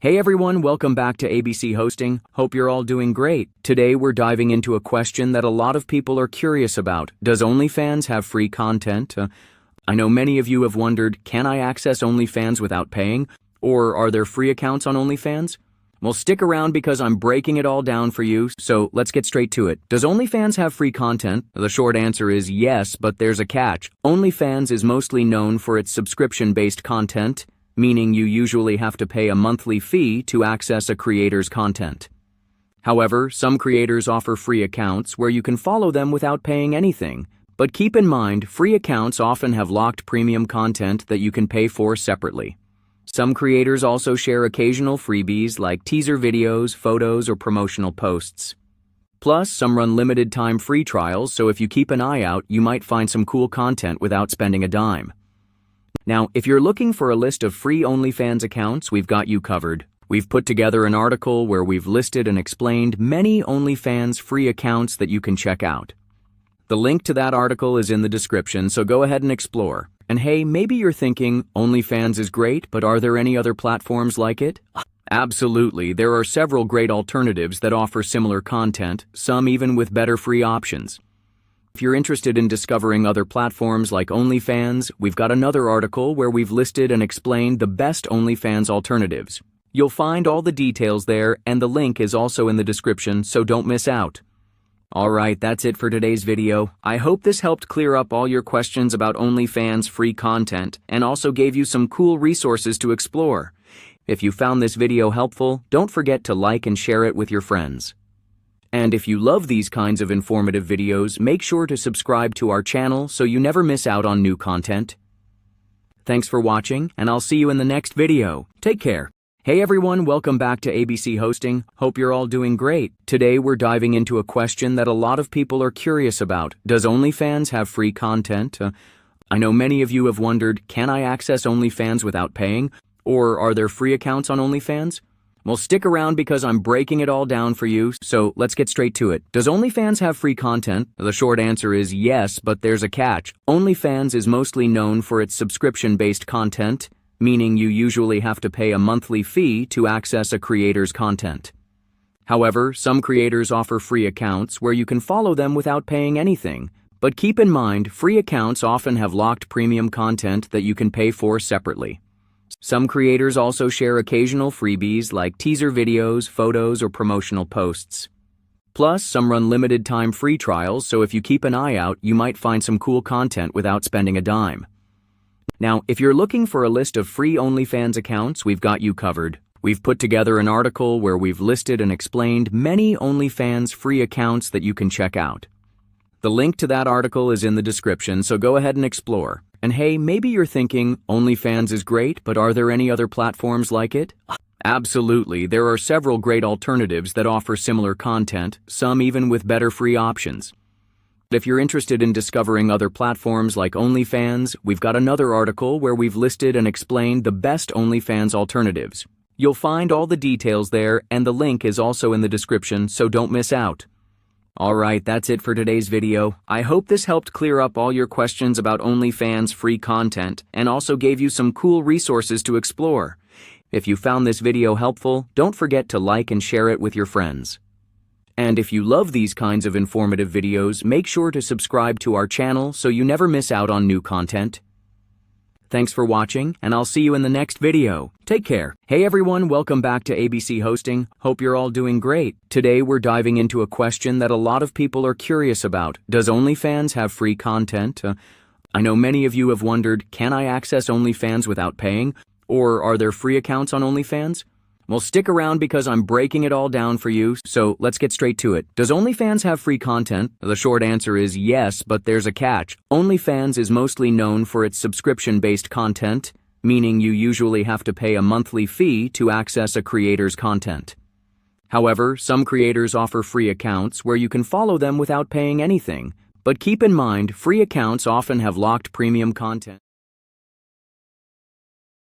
Hey everyone, welcome back to ABC Hosting. Hope you're all doing great. Today we're diving into a question that a lot of people are curious about. Does OnlyFans have free content? I know many of you have wondered, can I access OnlyFans without paying? Or are there free accounts on OnlyFans? Well, stick around because I'm breaking it all down for you, so let's get straight to it. Does OnlyFans have free content? The short answer is yes, but there's a catch. OnlyFans is mostly known for its subscription-based content, meaning you usually have to pay a monthly fee to access a creator's content. However, some creators offer free accounts where you can follow them without paying anything. But keep in mind, free accounts often have locked premium content that you can pay for separately. Some creators also share occasional freebies like teaser videos, photos, or promotional posts. Plus, some run limited-time free trials, so if you keep an eye out, you might find some cool content without spending a dime. Now, if you're looking for a list of free OnlyFans accounts, we've got you covered. We've put together an article where we've listed and explained many OnlyFans free accounts that you can check out. The link to that article is in the description, so go ahead and explore. And hey, maybe you're thinking, OnlyFans is great, but are there any other platforms like it? Absolutely, there are several great alternatives that offer similar content, some even with better free options. If you're interested in discovering other platforms like OnlyFans, we've got another article where we've listed and explained the best OnlyFans alternatives. You'll find all the details there, and the link is also in the description, so don't miss out. Alright, that's it for today's video. I hope this helped clear up all your questions about OnlyFans free content, and also gave you some cool resources to explore. If you found this video helpful, don't forget to like and share it with your friends. And if you love these kinds of informative videos, make sure to subscribe to our channel so you never miss out on new content. Thanks for watching, and I'll see you in the next video. Take care. Hey everyone, welcome back to ABC Hosting. Hope you're all doing great. Today we're diving into a question that a lot of people are curious about. Does OnlyFans have free content? I know many of you have wondered, can I access OnlyFans without paying? Or are there free accounts on OnlyFans? Well, stick around because I'm breaking it all down for you, so let's get straight to it. Does OnlyFans have free content? The short answer is yes, but there's a catch. OnlyFans is mostly known for its subscription-based content, meaning you usually have to pay a monthly fee to access a creator's content. However, some creators offer free accounts where you can follow them without paying anything. But keep in mind, free accounts often have locked premium content that you can pay for separately. Some creators also share occasional freebies like teaser videos, photos, or promotional posts. Plus, some run limited-time free trials, so if you keep an eye out, you might find some cool content without spending a dime. Now, if you're looking for a list of free OnlyFans accounts, we've got you covered. We've put together an article where we've listed and explained many OnlyFans free accounts that you can check out. The link to that article is in the description, so go ahead and explore. And hey, maybe you're thinking, OnlyFans is great, but are there any other platforms like it? Absolutely, there are several great alternatives that offer similar content, some even with better free options. If you're interested in discovering other platforms like OnlyFans, we've got another article where we've listed and explained the best OnlyFans alternatives. You'll find all the details there, and the link is also in the description, so don't miss out. Alright, that's it for today's video. I hope this helped clear up all your questions about OnlyFans free content, and also gave you some cool resources to explore. If you found this video helpful, don't forget to like and share it with your friends. And if you love these kinds of informative videos, make sure to subscribe to our channel so you never miss out on new content. Thanks for watching, and I'll see you in the next video. Take care. Hey everyone, welcome back to ABC Hosting. Hope you're all doing great. Today we're diving into a question that a lot of people are curious about. Does OnlyFans have free content? I know many of you have wondered, can I access OnlyFans without paying? Or are there free accounts on OnlyFans? Well, stick around because I'm breaking it all down for you, so let's get straight to it. Does OnlyFans have free content? The short answer is yes, but there's a catch. OnlyFans is mostly known for its subscription-based content, meaning you usually have to pay a monthly fee to access a creator's content. However, some creators offer free accounts where you can follow them without paying anything. But keep in mind, free accounts often have locked premium content.